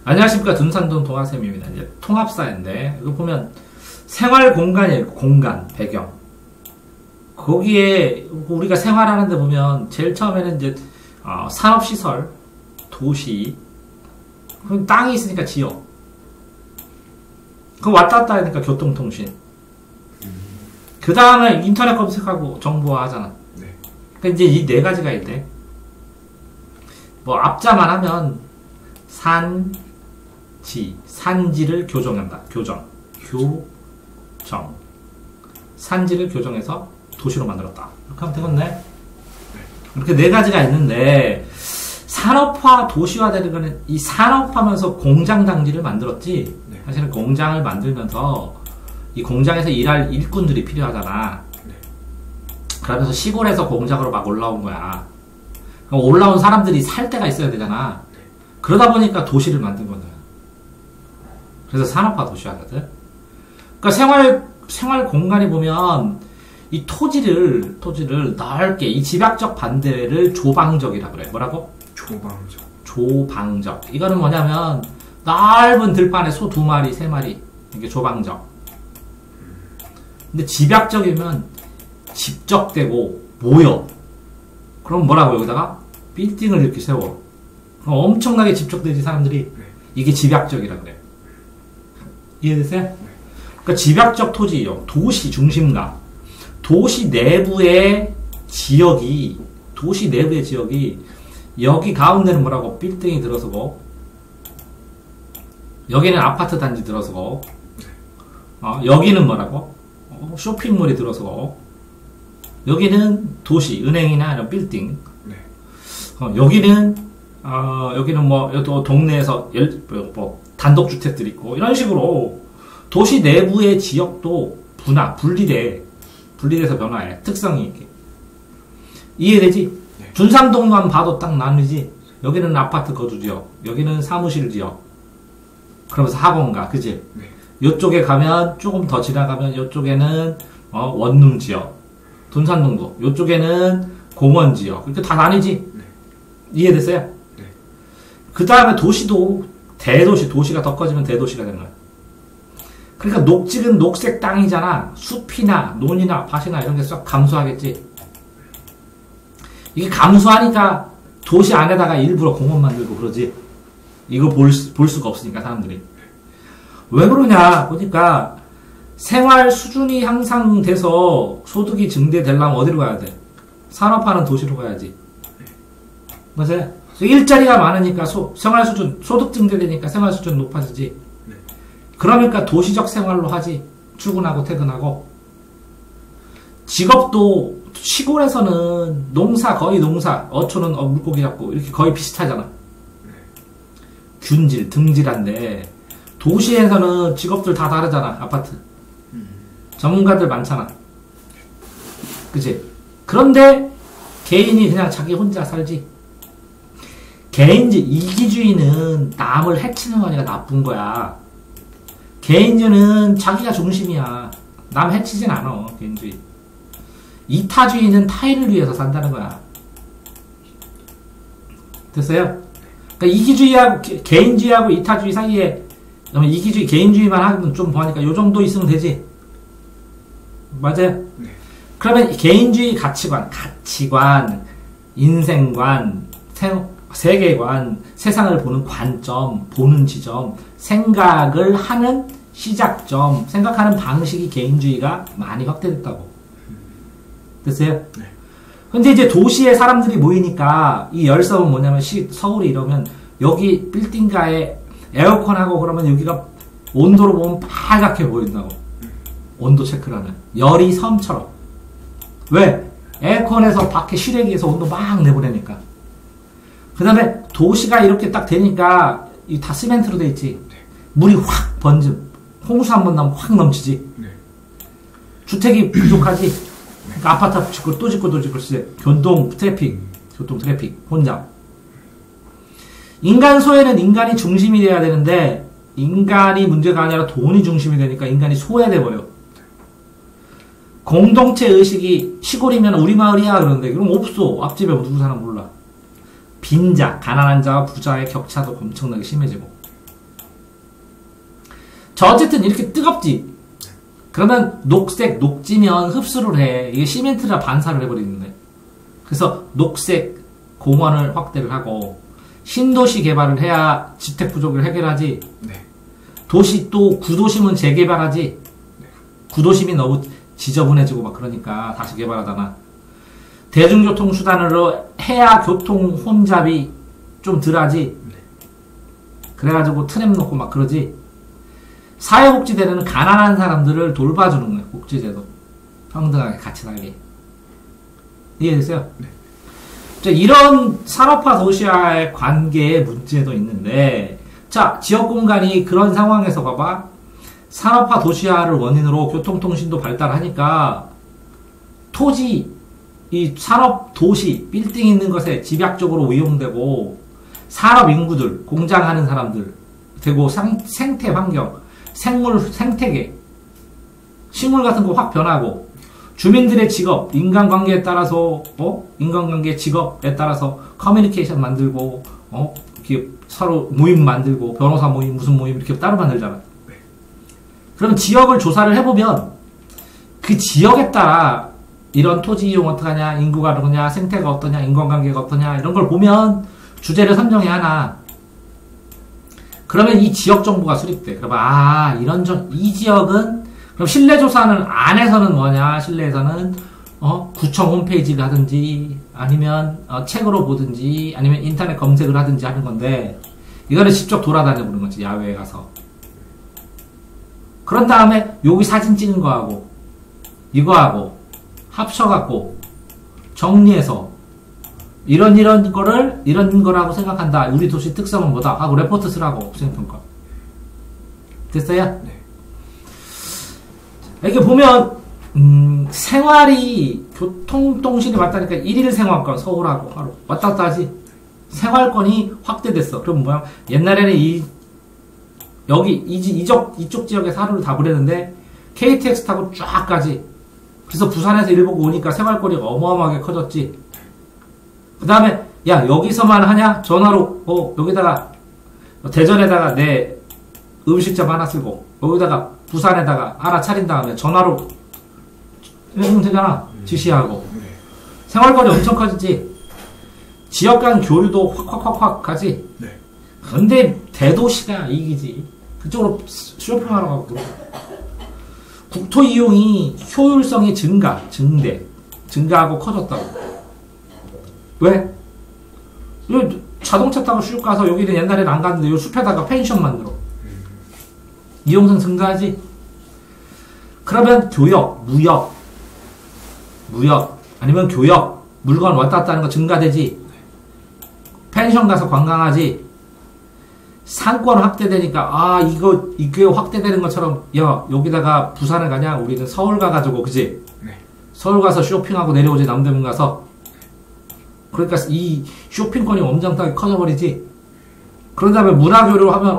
안녕하십니까. 둔산동 동아쌤입니다. 이제 통합사인데, 이거 보면 생활 공간이에요. 공간, 배경. 거기에 우리가 생활하는데 보면 제일 처음에는 이제 산업시설, 도시, 그럼 땅이 있으니까 지역. 그럼 왔다 갔다 하니까 교통통신. 그 다음에 인터넷 검색하고 정보화 하잖아. 네. 그러니까 이제 이 네 가지가 있대. 뭐 앞자만 하면 산지를 교정한다. 교정. 산지를 교정해서 도시로 만들었다. 이렇게 하면 되겠네. 이렇게 네 가지가 있는데 산업화, 도시화 되는 거는 이 산업하면서 공장 단지를 만들었지. 네. 사실은 공장을 만들면서 이 공장에서 일할 일꾼들이 필요하잖아. 네. 그러면서 시골에서 공장으로 막 올라온 거야. 그럼 올라온 사람들이 살 데가 있어야 되잖아. 네. 그러다 보니까 도시를 만든 거야. 그래서 산업화 도시화거든. 그러니까 생활 공간이 보면 이 토지를 넓게 이 집약적 반대를 조방적이라 그래. 뭐라고? 조방적. 이거는 뭐냐면 넓은 들판에 소 2마리, 3마리. 이게 조방적. 근데 집약적이면 집적되고 모여. 그럼 뭐라고 여기다가? 빌딩을 이렇게 세워. 그럼 엄청나게 집적되지 사람들이. 이게 집약적이라 그래. 이해되세요? 그러니까 집약적 토지 이용, 도시 중심가. 도시 내부의 지역이 여기 가운데는 뭐라고? 빌딩이 들어서고, 여기는 아파트 단지 들어서고, 여기는 뭐라고? 쇼핑몰이 들어서고, 여기는 도시, 은행이나 이런 빌딩. 네. 여기는 또 동네에서 단독주택들 있고, 이런 식으로 도시 내부의 지역도 분리돼서 변화해. 특성이 있게. 이해되지? 네. 둔산동만 봐도 딱 나누지. 여기는 아파트 거주지역, 여기는 사무실 지역. 그러면서 학원가, 그지? 네. 이쪽에 가면, 조금 더 지나가면, 이쪽에는, 원룸 지역. 둔산동도. 이쪽에는 공원 지역. 이렇게 다 나뉘지? 네. 이해됐어요? 네. 그 다음에 도시도, 도시가 더 커지면 대도시가 되는 거야. 그러니까 녹지는 녹색 땅이잖아. 숲이나 논이나 밭이나 이런 게 싹 감소하겠지. 이게 감소하니까 도시 안에다가 일부러 공원 만들고 그러지. 이거 볼 수가 없으니까 사람들이. 왜 그러냐 보니까 생활 수준이 향상돼서 소득이 증대되려면 어디로 가야 돼? 산업화는 도시로 가야지. 맞아요? 일자리가 많으니까 생활 수준, 소득 증대되니까 생활 수준 높아지지. 그러니까 도시적 생활로 하지. 출근하고 퇴근하고. 직업도 시골에서는 거의 농사, 어초는 물고기 잡고 이렇게 거의 비슷하잖아. 등질한데 도시에서는 직업들 다 다르잖아. 아파트. 전문가들 많잖아. 그치? 그런데 개인이 그냥 자기 혼자 살지. 이기주의는 남을 해치는 거니까 나쁜 거야. 개인주의는 자기가 중심이야. 남 해치진 않아. 개인주의. 이타주의는 타인을 위해서 산다는 거야. 됐어요? 그러니까 개인주의하고 이타주의 사이에 개인주의만 하면 좀 보니까 요 정도 있으면 되지. 맞아요? 네. 그러면 개인주의 가치관, 인생관, 세계관, 세상을 보는 관점, 보는 지점, 생각을 하는 시작점, 생각하는 방식이 개인주의가 많이 확대됐다고. 됐어요? 네. 근데 이제 도시에 사람들이 모이니까 이 열성은 뭐냐면 서울이 이러면 여기 빌딩가에 에어컨하고 그러면 여기가 온도로 보면 빨갛게 보인다고. 온도 체크를 하면. 열이 섬처럼. 왜? 에어컨에서 밖에 실외기에서 온도 막 내보내니까. 그 다음에 도시가 이렇게 딱 되니까 이 다 시멘트로 돼 있지. 물이 확 홍수 한 번 나면 확 넘치지. 네. 주택이 부족하지. 그러니까 아파트 짓고 또 짓고 교통 트래픽 혼잡. 인간 소외는 인간이 중심이 돼야 되는데 인간이 문제가 아니라 돈이 중심이 되니까 인간이 소외돼 버려. 공동체 의식이 시골이면 우리 마을이야 그러는데 그럼 없어. 앞집에 누구 사람 몰라. 빈자, 가난한 자와 부자의 격차도 엄청나게 심해지고. 자, 어쨌든 이렇게 뜨겁지. 그러면 녹색, 녹지면 흡수를 해. 이게 시멘트라 반사를 해버리는데. 그래서 녹색 공원을 확대를 하고, 신도시 개발을 해야 주택 부족을 해결하지. 네. 도시 또 구도심은 재개발하지. 네. 구도심이 너무 지저분해지고 막 그러니까 다시 개발하잖아. 대중교통 수단으로 해야 교통 혼잡이 좀 덜하지. 네. 그래가지고 트램 놓고 막 그러지. 사회복지제도는 가난한 사람들을 돌봐주는 거예요. 복지제도. 평등하게 같이 살게. 이해됐어요? 네. 자, 이런 산업화 도시와의 관계의 문제도 있는데, 자, 지역공간이 그런 상황에서 봐봐. 산업화 도시화를 원인으로 교통통신도 발달하니까, 토지, 이 산업 도시, 빌딩 있는 것에 집약적으로 이용되고, 산업 인구들, 공장하는 사람들, 되고 생태 환경, 생물, 생태계, 식물 같은 거 확 변하고, 주민들의 직업, 인간관계에 따라서, 인간관계 직업에 따라서 커뮤니케이션 만들고, 이렇게 서로 모임 만들고, 변호사 모임, 무슨 모임 이렇게 따로 만들잖아. 네. 그럼 지역을 조사를 해보면, 그 지역에 따라 이런 토지 이용 어떡하냐, 인구가 어떠냐, 생태가 어떠냐, 인간관계가 어떠냐, 이런 걸 보면 주제를 선정해야 하나. 그러면 이 지역 정보가 수립돼. 그러면, 이 지역은 그럼 실내조사는 안에서는 뭐냐? 실내에서는 구청 홈페이지를 하든지 아니면 책으로 보든지 아니면 인터넷 검색을 하든지 하는 건데 이거는 직접 돌아다녀 보는 거지. 야외에 가서. 그런 다음에 여기 사진 찍은 거하고 이거하고 합쳐갖고 정리해서 이런 거라고 생각한다. 우리 도시 특성은 뭐다 하고 레포트 쓰라고 수행평가. 됐어요? 네. 이렇게 보면 생활이 교통통신이 맞다니까 일일 생활권 서울하고 하루 왔다 갔다 하지. 생활권이 확대됐어. 그럼 뭐야? 옛날에는 이쪽 지역에서 하루를 다 보내는데 KTX 타고 쫙 가지. 그래서 부산에서 일 보고 오니까 생활권이 어마어마하게 커졌지. 그 다음에 야 여기서만 하냐? 전화로 여기다가 대전에다가 내 음식점 하나 쓰고 여기다가 부산에다가 하나 차린 다음에 전화로 해주면 되잖아. 지시하고. 네. 생활권이 엄청 커지지. 지역 간 교류도 확 가지. 네. 근데 대도시가 이기지. 그쪽으로 쇼핑하러 가고 그러고. 국토 이용이 효율성이 증가하고 커졌다고. 왜? 자동차 타고 슉 가서 여기는 옛날에는 안 갔는데 요 숲에다가 펜션 만들어. 이용성 증가하지? 그러면 교역, 무역, 아니면 교역, 물건 왔다 갔다 하는 거 증가되지? 펜션 가서 관광하지? 상권 확대되니까, 이게 확대되는 것처럼, 야, 여기다가 부산에 가냐? 우리는 서울 가가지고, 그지? 네. 서울 가서 쇼핑하고 내려오지, 남대문 가서. 그러니까 이 쇼핑권이 엄청나게 커져버리지? 그런 다음에 문화교류를 하면,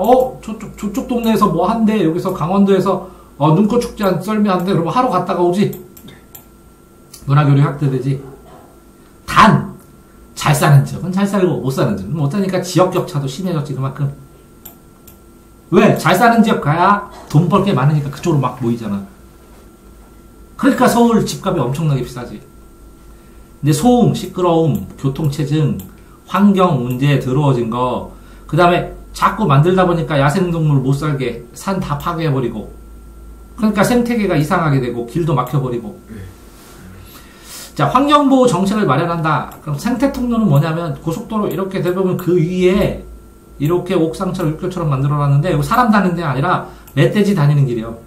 저쪽 동네에서 뭐 한대, 여기서 강원도에서, 눈꽃 축제 썰매 한대, 그러면 하러 갔다가 오지? 문화교류 확대되지? 단! 잘 사는 지역은 잘 살고, 못 사는 지역은 못 사니까 지역 격차도 심해졌지, 그만큼. 왜? 잘 사는 지역 가야 돈 벌 게 많으니까 그쪽으로 막 모이잖아. 그러니까 서울 집값이 엄청나게 비싸지. 근데 소음, 시끄러움, 교통체증, 환경 문제에 더러워진 거, 그 다음에 자꾸 만들다 보니까 야생동물 못 살게 산 다 파괴해버리고 그러니까 생태계가 이상하게 되고 길도 막혀버리고. 자, 환경보호 정책을 마련한다. 그럼 생태통로는 뭐냐면 고속도로 이렇게 되면 그 위에 이렇게 옥상처럼 육교처럼 만들어놨는데 이거 사람 다니는 데 아니라 멧돼지 다니는 길이에요.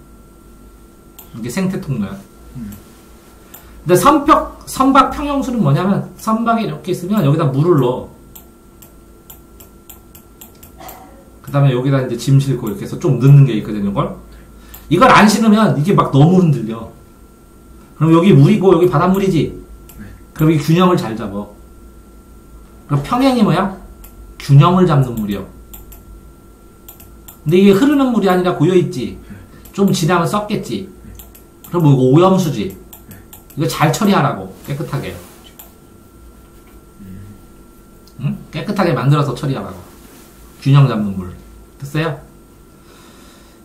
이게 생태통로야. 근데 선박 평형수는 뭐냐면 선박이 이렇게 있으면 여기다 물을 넣어. 그 다음에 여기다 이제 짐 싣고 이렇게 해서 좀 넣는 게 있거든요, 이걸 안 신으면 이게 막 너무 흔들려. 그럼 여기 물이고 여기 바닷물이지? 그럼 이 균형을 잘 잡아. 그럼 평행이 뭐야? 균형을 잡는 물이요. 근데 이게 흐르는 물이 아니라 고여있지? 좀 지나면 썩겠지? 그럼 뭐 이거 오염수지? 이거 잘 처리하라고, 깨끗하게. 응? 깨끗하게 만들어서 처리하라고. 균형 잡는 물. 됐어요?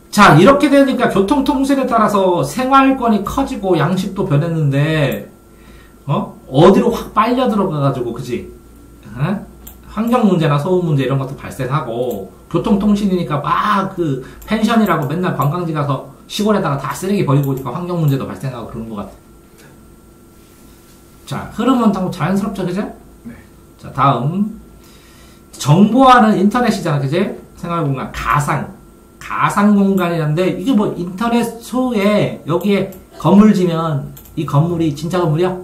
자, 이렇게 되니까 교통통신에 따라서 생활권이 커지고 양식도 변했는데, 어디로 확 빨려 들어가가지고, 그지? 환경 문제나 소음 문제 이런 것도 발생하고, 교통통신이니까 막 그 펜션이라고 맨날 관광지 가서 시골에다가 다 쓰레기 버리고 오니까 환경 문제도 발생하고 그런 것 같아. 자, 흐름은 다 자연스럽죠, 그죠? 네. 자, 다음. 정보화는 인터넷이잖아, 그지? 생활공간, 가상 공간이란데, 이게 뭐 인터넷 소에 여기에 건물 지면 이 건물이 진짜 건물이야?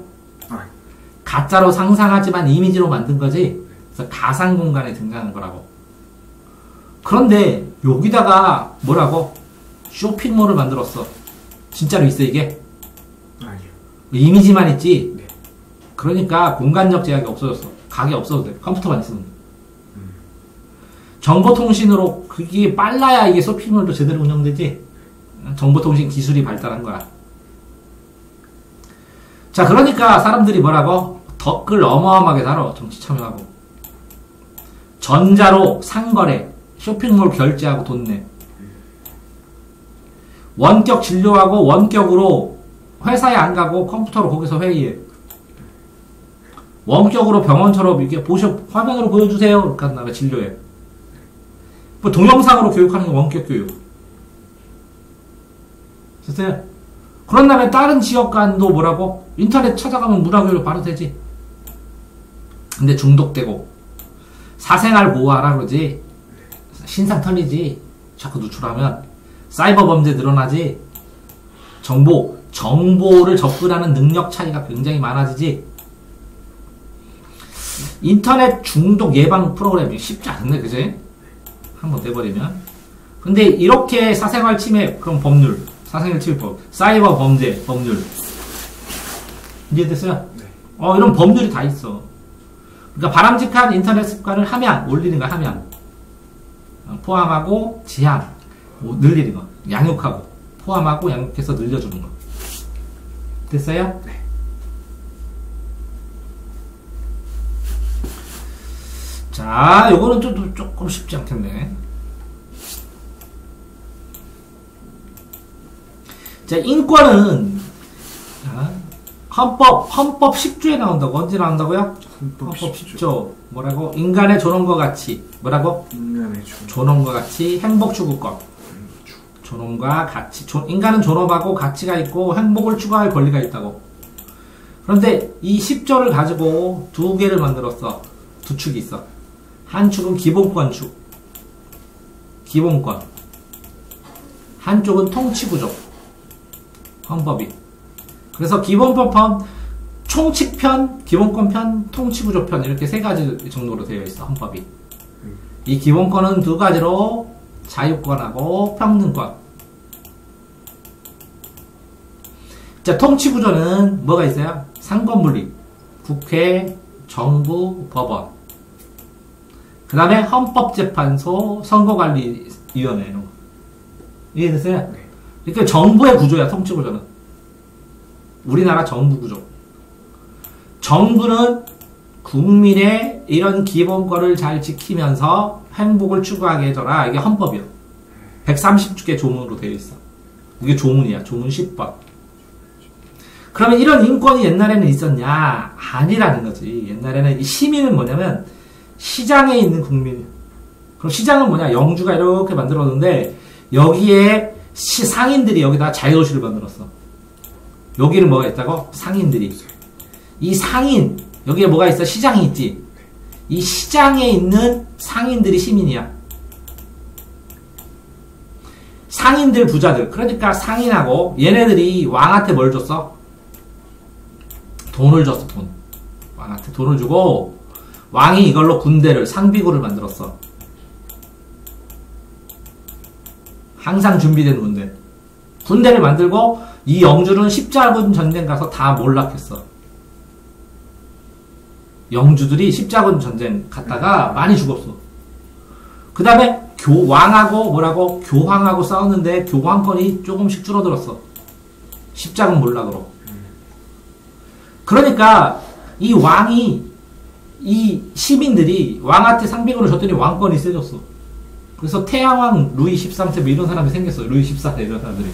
가짜로 상상하지만 이미지로 만든 거지? 그래서 가상 공간에 등장한 거라고. 그런데 여기다가 뭐라고? 쇼핑몰을 만들었어. 진짜로 있어, 이게? 아니요. 이미지만 있지? 네. 그러니까 공간적 제약이 없어졌어. 가게 없어도 돼. 컴퓨터만 있으면 돼. 정보통신으로 그게 빨라야 이게 쇼핑몰도 제대로 운영되지. 정보통신 기술이 발달한 거야. 자, 그러니까 사람들이 뭐라고? 댓글 어마어마하게 달아. 정치 참여하고. 전자로 상거래, 쇼핑몰 결제하고 돈 내. 원격 진료하고 원격으로 회사에 안 가고 컴퓨터로 거기서 회의해. 원격으로 병원처럼 이렇게 화면으로 보여주세요. 그러니까 나가 진료해. 뭐 동영상으로 교육하는 게 원격 교육. 됐어요? 그런 다음에 다른 지역 간도 뭐라고? 인터넷 찾아가면 문화교육 바로 되지. 근데 중독되고 사생활 보호하라 그러지. 신상 털리지. 자꾸 누출하면 사이버 범죄 늘어나지. 정보를 접근하는 능력 차이가 굉장히 많아지지. 인터넷 중독 예방 프로그램이 쉽지 않네, 그지? 한번 돼버리면. 근데 이렇게 사생활 침해, 그럼 법률, 사생활 침해법, 사이버 범죄, 법률. 이해됐어요? 네. 이런 법률이 다 있어. 그러니까 바람직한 인터넷 습관을 함양, 올리는 거 함양. 포함하고 지향, 늘리는 거. 양육하고, 포함하고 양육해서 늘려주는 거. 됐어요? 네. 자, 요거는 좀 조금 쉽지 않겠네. 자, 인권은, 헌법 10조에 나온다고. 언제 나온다고요? 헌법 10조. 뭐라고? 인간의 존엄과 가치. 뭐라고? 인간의 존엄과 가치, 행복 추구권. 존엄과 가치. 인간은 존엄하고 가치가 있고 행복을 추구할 권리가 있다고. 그런데 이 10조를 가지고 두 개를 만들었어. 두 축이 있어. 한 축은 기본권 축. 기본권. 한쪽은 통치구조. 헌법이. 그래서 기본법 총칙편, 기본권편, 통치구조편 이렇게 세 가지 정도로 되어 있어. 헌법이. 이 기본권은 두 가지로 자유권하고 평등권. 자, 통치구조는 뭐가 있어요? 상권분립. 국회, 정부, 법원. 그 다음에 헌법재판소, 선거관리위원회. 이해됐어요? 네. 그러니까 정부의 구조야, 통치구조는. 우리나라 정부 구조. 정부는 국민의 이런 기본권을 잘 지키면서 행복을 추구하게 해줘라. 이게 헌법이야. 130개 조문으로 되어 있어. 이게 조문이야. 조문 10번. 그러면 이런 인권이 옛날에는 있었냐? 아니라는 거지. 옛날에는 이 시민은 뭐냐면 시장에 있는 국민. 그럼 시장은 뭐냐? 영주가 이렇게 만들었는데 여기에 상인들이 여기다 자유도시를 만들었어. 여기는 뭐가 있다고? 상인들이. 이 상인, 여기에 뭐가 있어? 시장이 있지. 이 시장에 있는 상인들이 시민이야. 상인들, 부자들. 그러니까 상인하고 얘네들이 왕한테 뭘 줬어? 돈을 줬어, 돈. 왕한테 돈을 주고 왕이 이걸로 군대를, 상비구를 만들었어. 항상 준비된 군대. 군대를 만들고 이 영주는 십자군 전쟁 가서 다 몰락했어. 영주들이 십자군 전쟁 갔다가 많이 죽었어. 그 다음에 왕하고 뭐라고? 교황하고 싸웠는데 교황권이 조금씩 줄어들었어. 십자군 몰락으로. 그러니까 이 왕이 이 시민들이 왕한테 상비군을 줬더니 왕권이 세졌어. 그래서 태양왕 루이 13세 뭐 이런 사람이 생겼어요. 루이 14세 이런 사람들이.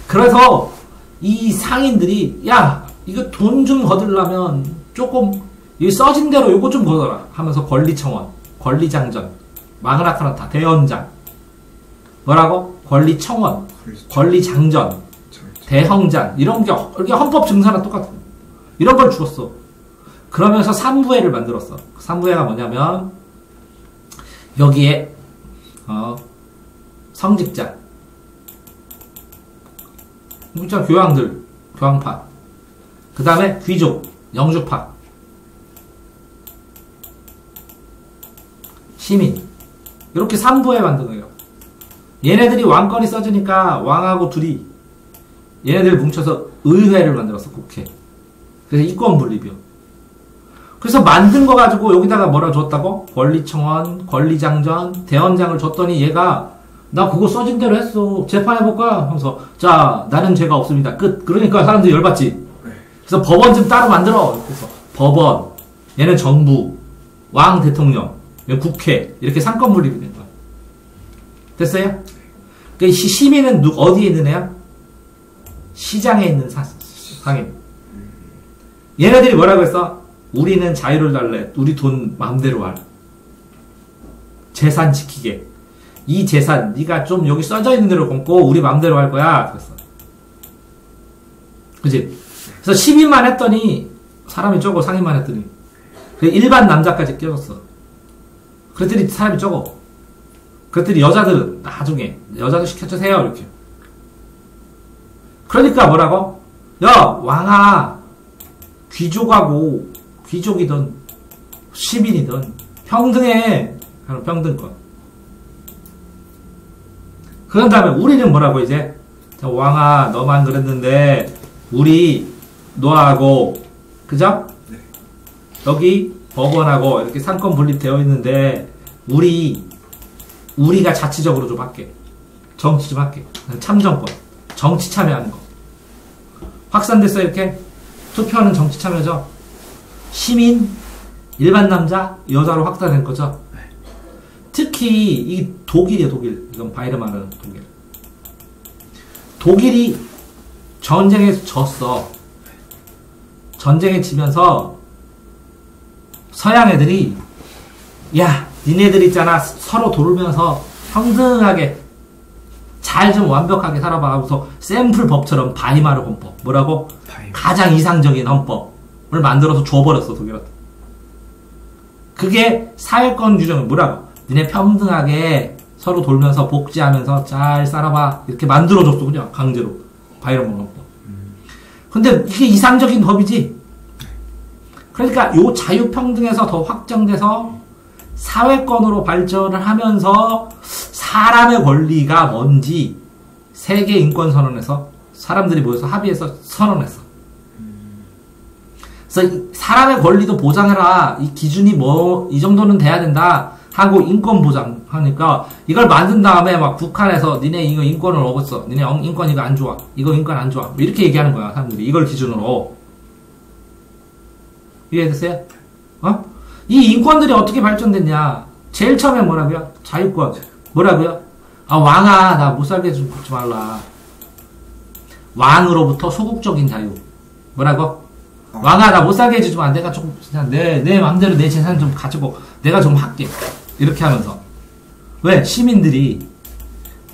그래서 이 상인들이 야 이거 돈 좀 거들려면 조금 이 써진 대로 요거 좀 거둬라 하면서 권리청원, 권리장전, 마그나카르타, 대연장 뭐라고? 권리청원, 권리장전, 대형장 이런 게 이렇게 헌법 증서랑 똑같아. 이런 걸 주었어. 그러면서 3부회를 만들었어. 3부회가 뭐냐면 여기에 성직자, 교황들, 교황파, 그 다음에 귀족, 영주파, 시민 이렇게 3부회 만든 거예요. 얘네들이 왕권이 써지니까 왕하고 둘이 얘네들 뭉쳐서 의회를 만들었어. 국회. 그래서 이권 분립이요. 그래서 만든 거 가지고 여기다가 뭐라 줬다고? 권리청원, 권리장전, 대헌장을 줬더니 얘가 나 그거 써진 대로 했어. 재판해볼까? 하면서 자 나는 죄가 없습니다. 끝. 그러니까 사람들이 열받지. 그래서 법원 좀 따로 만들어. 그래서 법원, 얘는 정부, 왕 대통령, 국회 이렇게 상권 분립이 된 거야. 됐어요? 그러니까 시민은 어디에 있는 애야? 시장에 있는 상인. 얘네들이 뭐라고 했어? 우리는 자유를 달래. 우리 돈 마음대로 할. 재산 지키게. 이 재산 네가 좀 여기 써져 있는 대로 걷고 우리 마음대로 할 거야. 그랬어. 그치? 그래서 시민만 했더니 사람이 적어. 상인만 했더니 일반 남자까지 껴줬어. 그랬더니 사람이 적어. 그랬더니 여자들은 나중에 여자도 시켜주세요 이렇게. 그러니까 뭐라고? 야 왕아 귀족하고 귀족이든 시민이든 평등해. 평등권. 그런 다음에 우리는 뭐라고 이제 왕아 너만 그랬는데 우리 너하고 그죠? 네. 여기 법원하고 이렇게 상권 분립되어 있는데 우리가 자치적으로 좀 할게. 정치 좀 할게. 참정권. 정치 참여하는 거. 확산됐어 이렇게. 투표하는 정치 참여죠. 시민, 일반 남자, 여자로 확산된 거죠. 특히 이 독일이에요. 독일. 이건 바이르마르 독일. 독일이 전쟁에서 졌어. 전쟁에 지면서 서양 애들이 야 니네들 있잖아 서로 돌면서 평등하게 잘 좀 완벽하게 살아봐 하면서 샘플 법처럼 바이마르 헌법 뭐라고? 가장 이상적인 헌법을 만들어서 줘버렸어 독일한테. 그게 사회권 규정은 뭐라고? 니네 평등하게 서로 돌면서 복지하면서 잘 살아봐 이렇게 만들어줬어 그냥 강제로 바이마르 헌법. 근데 이게 이상적인 법이지. 그러니까 요 자유평등에서 더 확정돼서 사회권으로 발전을 하면서 사람의 권리가 뭔지 세계 인권선언에서 사람들이 모여서 합의해서 선언했어. 그래서 사람의 권리도 보장해라. 이 기준이 뭐 이 정도는 돼야 된다 하고 인권 보장하니까 이걸 만든 다음에 막 북한에서 니네 이거 인권을 어겼어. 니네 인권 이거 안 좋아. 이거 인권 안 좋아. 이렇게 얘기하는 거야 사람들이. 이걸 기준으로. 이해됐어요? 이 인권들이 어떻게 발전됐냐? 제일 처음에 뭐라고요? 자유권. 뭐라고요? 왕아, 나 못 살게 좀 걷지 말라. 왕으로부터 소극적인 자유. 뭐라고? 왕아, 나 못 살게 해주지 마. 내가 조금, 그냥 내 맘대로 내 재산 좀 가지고 내가 좀 할게. 이렇게 하면서. 왜? 시민들이,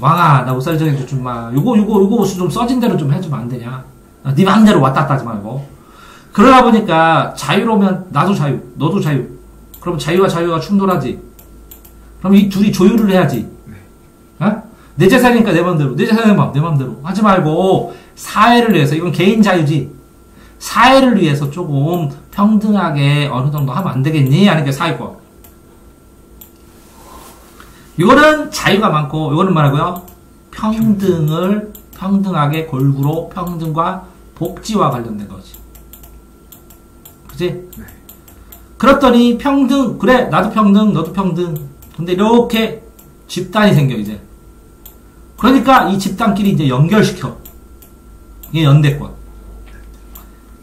왕아, 나 못 살게 해주지 마. 요거 좀 써진 대로 좀 해주면 안 되냐? 네 맘대로 왔다 갔다 하지 말고. 그러다 보니까 자유로면 나도 자유, 너도 자유. 그럼 자유가 충돌하지. 그럼 이 둘이 조율을 해야지. 내 재산이니까 내 맘대로, 내 재산이면 내 맘대로 하지 말고 사회를 위해서, 이건 개인 자유지. 사회를 위해서 조금 평등하게 어느 정도 하면 안 되겠니? 하는 게 사회권. 이거는 자유가 많고, 이거는 뭐라고요? 평등하게 골고루 평등과 복지와 관련된 거지. 그치? 네. 그랬더니 평등, 그래, 나도 평등, 너도 평등. 근데 이렇게 집단이 생겨, 이제. 그러니까 이 집단끼리 이제 연결시켜. 이게 연대권.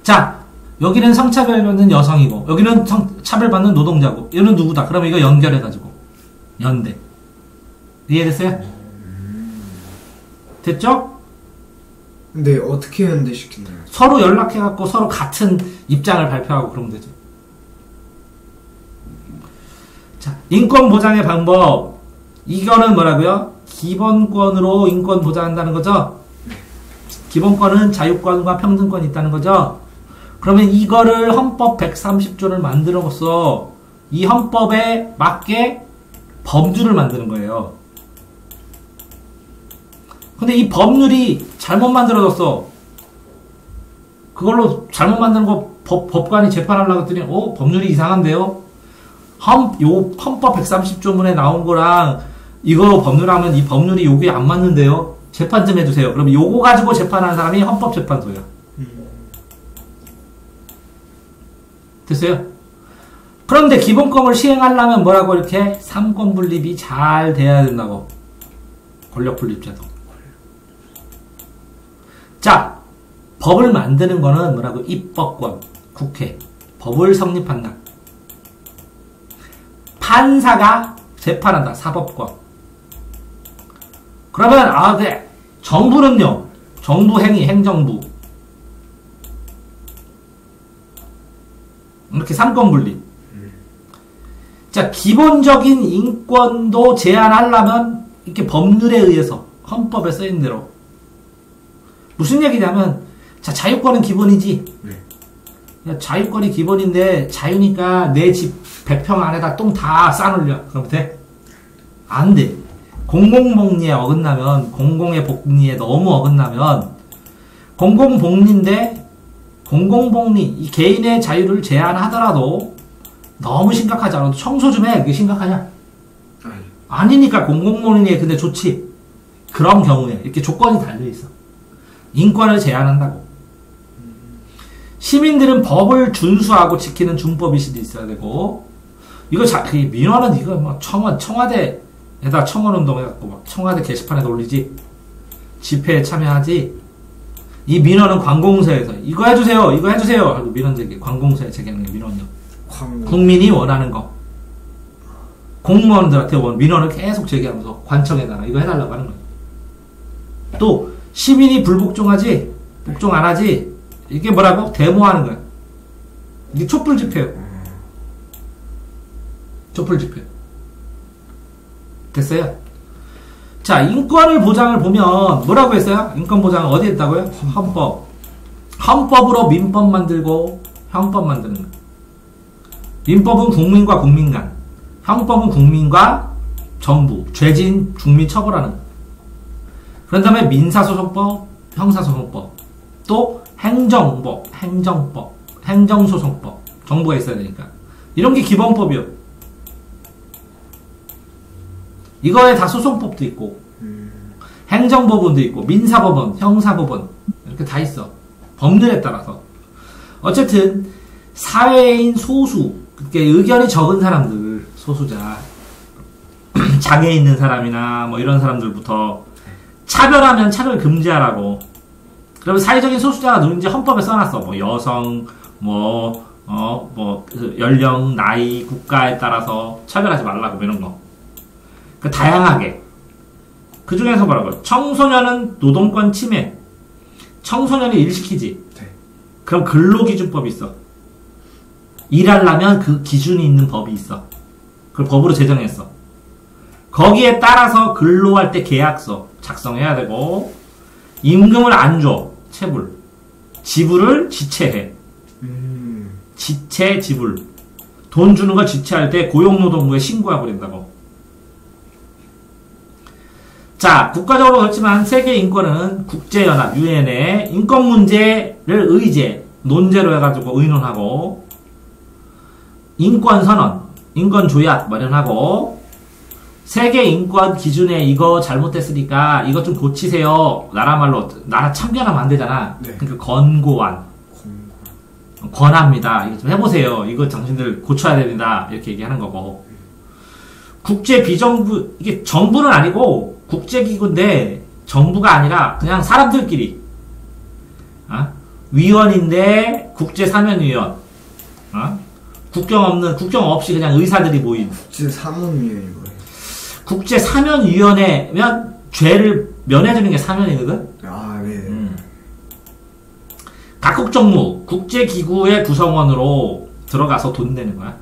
자, 여기는 성차별받는 여성이고, 여기는 차별받는 노동자고, 얘는 누구다? 그러면 이거 연결해가지고. 연대. 이해됐어요? 됐죠? 근데 어떻게 연대시키나요? 서로 연락해갖고 서로 같은 입장을 발표하고 그러면 되죠. 자, 인권 보장의 방법. 이거는 뭐라고요? 기본권으로 인권 보장한다는 거죠? 기본권은 자유권과 평등권이 있다는 거죠? 그러면 이거를 헌법 130조를 만들어서 이 헌법에 맞게 법률을 만드는 거예요. 근데 이 법률이 잘못 만들어졌어. 그걸로 잘못 만든 거 법관이 재판하려고 했더니 법률이 이상한데요? 헌법 130조문에 나온 거랑 이거 법률하면 이 법률이 요게 안 맞는데요? 재판 좀 해주세요. 그럼 요거 가지고 재판하는 사람이 헌법재판소예요. 됐어요? 그런데 기본권을 시행하려면 뭐라고 이렇게 삼권 분립이 잘 돼야 된다고. 권력 분립제도. 자, 법을 만드는 거는 뭐라고? 입법권, 국회, 법을 성립한다. 판사가 재판한다. 사법권. 그러면 네. 정부는요. 정부 행위, 행정부. 이렇게 삼권 분립. 자, 기본적인 인권도 제한하려면 이렇게 법률에 의해서 헌법에 써있는 대로. 무슨 얘기냐면, 자, 자유권은 기본이지. 야, 자유권이 기본인데 자유니까 내 집 100평 안에다 똥 다 싸놓으려. 그럼 돼? 안 돼. 공공복리에 어긋나면, 공공의 복리에 너무 어긋나면, 공공복리인데 공공복리, 이 개인의 자유를 제한하더라도 너무 심각하지 않아도 청소 좀 해. 그게 심각하냐? 아니니까 공공복리에 근데 좋지. 그런 경우에 이렇게 조건이 달려있어. 인권을 제한한다고. 시민들은 법을 준수하고 지키는 준법의식이 있어야 되고, 이거 민원은 이거 뭐 청와대에다 청원운동 해갖고 막 청와대 게시판에 올리지. 집회에 참여하지. 이 민원은 관공서에서 이거 해주세요 하고 민원 제기, 관공서에 제기하는 게 민원이요. 국민이 원하는 거. 공무원들한테 민원을 계속 제기하면서 관청에다가 이거 해달라고 하는 거예요. 또 시민이 불복종하지, 복종 안 하지, 이게 뭐라고? 데모하는 거야. 이게 촛불 집회예요. 촛불 집회. 됐어요? 자, 인권을 보장을 보면 뭐라고 했어요? 인권 보장은 어디에 있다고요? 헌법. 헌법으로 민법 만들고 형법 만드는 거예요. 민법은 국민과 국민 간, 형법은 국민과 정부, 죄진 국민 처벌하는 거예요. 그런 다음에 민사소송법, 형사소송법, 또 행정법, 행정소송법, 정부가 있어야 되니까. 이런 게 기본법이요. 이거에 다 소송법도 있고, 행정법원도 있고, 민사법원, 형사법원, 이렇게 다 있어. 법률에 따라서. 어쨌든, 사회인 소수, 그러니까 의견이 적은 사람들, 소수자, 장애 있는 사람이나 뭐 이런 사람들부터 차별하면 차별 금지하라고. 그러면 사회적인 소수자가 누군지 헌법에 써놨어. 뭐 여성, 연령, 나이, 국가에 따라서 차별하지 말라고, 이런 거. 그 다양하게. 그 중에서 뭐라고? 청소년은 노동권 침해. 청소년이 일 시키지. 그럼 근로기준법이 있어. 일하려면 그 기준이 있는 법이 있어. 그걸 법으로 제정했어. 거기에 따라서 근로할 때 계약서 작성해야 되고, 임금을 안 줘. 체불. 지불을 지체해. 지체, 지불. 돈 주는 걸 지체할 때 고용노동부에 신고해버린다고. 자, 국가적으로 그렇지만 세계 인권은 국제연합, 유엔에 인권 문제를 논제로 해가지고 의논하고, 인권선언, 인권조약 마련하고, 세계 인권 기준에 이거 잘못됐으니까 이거 좀 고치세요. 나라 말로, 나라 참견하면 안 되잖아. 네. 그러니까 권합니다. 이거 좀 해보세요. 이거 당신들 고쳐야 됩니다. 이렇게 얘기하는 거고. 국제 비정부, 이게 정부는 아니고 국제기구인데 정부가 아니라 그냥 사람들끼리. 위원인데 국제사면위원. 국경 없이 그냥 의사들이 모인. 국제사문위원이 뭐예요? 국제사면위원회면 죄를 면해주는 게 사면이거든? 아, 네. 각국 정무, 국제기구의 구성원으로 들어가서 돈 내는 거야.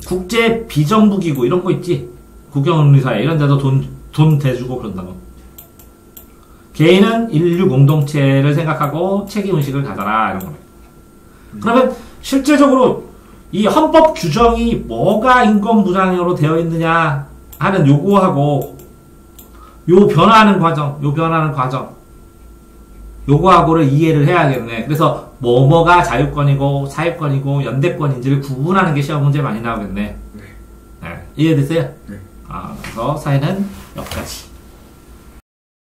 국제 비정부기구 이런 거 있지. 국영의사회 이런 데도 돈 대주고 그런다고. 개인은 인류 공동체를 생각하고 책임의식을 가져라 이런 거. 그러면 실제적으로 이 헌법 규정이 뭐가 인권부장으로 되어 있느냐 하는 요거하고 요 변화하는 과정 요거하고를 이해를 해야겠네. 그래서 뭐가 자유권이고 사유권이고 연대권인지를 구분하는 게 시험 문제 많이 나오겠네. 네. 이해됐어요? 네. 그래서 사회는 여기까지.